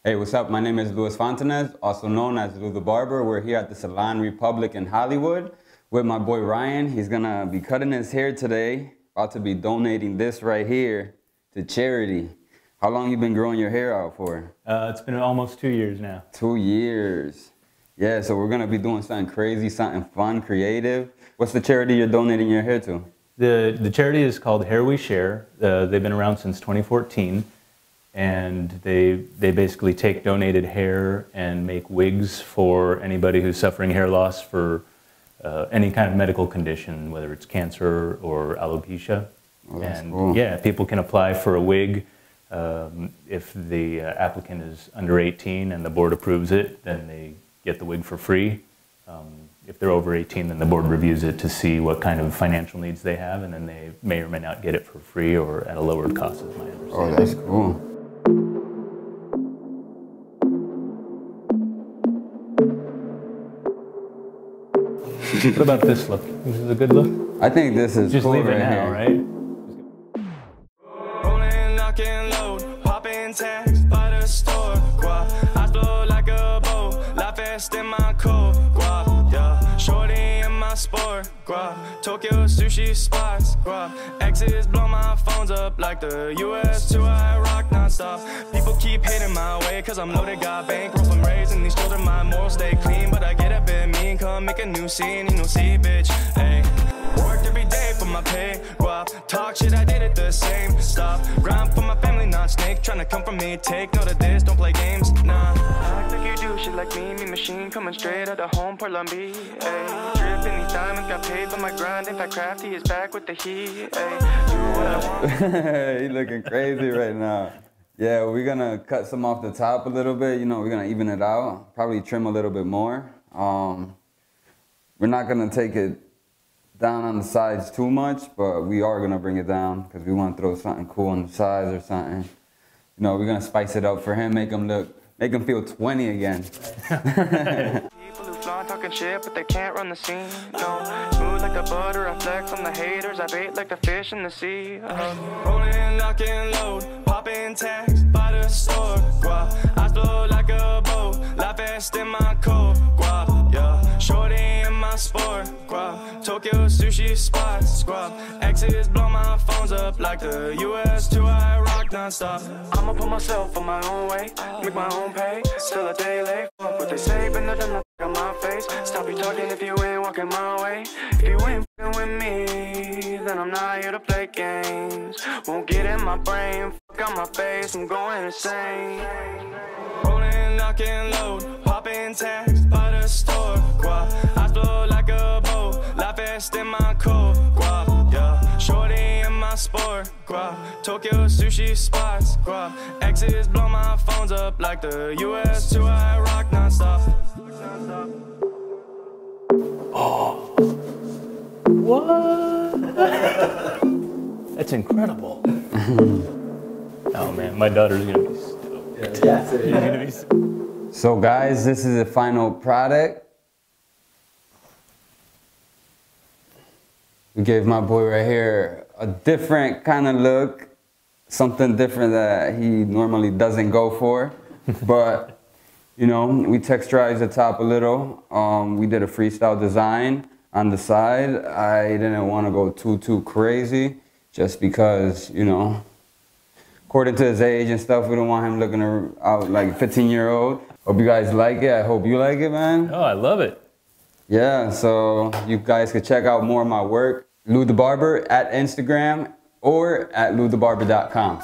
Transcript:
Hey, what's up? My name is Luis Fontanez, also known as Lou the Barber. We're here at the Salon Republic in Hollywood with my boy Ryan. He's gonna be cutting his hair today. About to be donating this right here to charity. How long you been growing your hair out for? It's been almost 2 years now. 2 years. Yeah, so we're gonna be doing something crazy, something fun, creative. What's the charity you're donating your hair to? The charity is called Hair We Share. They've been around since 2014. And they basically take donated hair and make wigs for anybody who's suffering hair loss for any kind of medical condition, whether it's cancer or alopecia. Oh, that's and cool. Yeah, people can apply for a wig. If the applicant is under 18 and the board approves it, then they get the wig for free. If they're over 18, then the board reviews it to see what kind of financial needs they have, and then they may or may not get it for free or at a lowered cost, is my understanding. Oh, that's cool. What about this look? This is a good look? I think this is just cool leave it right now, here. right? Rolling, lock and load, popping tags by the store. Guap, I flow like a bow, life fast in my coat. Guap, yeah, shorty in my sport. Guap, Tokyo sushi spots. Guap, exes blow my phones up like the US to I rock nonstop. People keep hating my way, cause I'm loaded, got bankroll from raising these children. My morals stay clean, but I get a bit mean. Come make a new scene, you know, see, bitch. Hey, worked every day for my pay. Guap, talk shit, I did it the same. Stop, grind for my family, not snake. Tryna come from me, take note of this, don't play games, nah. Act like you do shit like me machine coming straight out of home, Portland B. Ay, dripping these diamonds, got paid by my grind. In fact, Crafty is back with the heat. Ay, do what I want. He looking crazy right now. Yeah, we're gonna cut some off the top a little bit. You know, we're gonna even it out. Probably trim a little bit more. We're not gonna take it down on the sides too much, but we are gonna bring it down because we want to throw something cool on the sides or something. You know, we're gonna spice it up for him, make him feel 20 again. People who flaunt talking shit, but they can't run the scene. No, smooth like the butter, I flex on the haters. I bait like the fish in the sea. Rolling, lock and load, popping tags by the store. Guap, I flow like a bow, life fast in my coat. Guap, yeah, shorty in my sport. Guap, Tokyo sushi spots. Guap, exes blow my phones up like the US to I rock nonstop. I'ma put myself on my own way, make my own pay, still a day late. Fuck what they say, but nothing on my face. Stop you talking if you ain't walking my way. If you ain't f***ing with me, then I'm not here to play games. Won't get in my brain, fuck on my face, I'm going insane. Rolling, lock and load, popping tags by the store. Guap, I flow like a bow, life fast in my coat. Guap, yeah, shorty in my sport. Guap, Tokyo sushi spots. Guap, exes blow my phones up like the US to I rock nonstop. Oh, what? That's incredible. Oh man, my daughter's gonna be stoked. Yeah. She's gonna be stoked. So guys, this is the final product. We gave my boy right here a different kind of look, something different that he normally doesn't go for. But, you know, we texturized the top a little. We did a freestyle design on the side. I didn't want to go too crazy just because, you know, according to his age and stuff, we don't want him looking out like a 15-year-old. Hope you guys like it. I hope you like it, man. Oh, I love it. Yeah, so you guys can check out more of my work. Lou the Barber at Instagram or at louthebarber.com.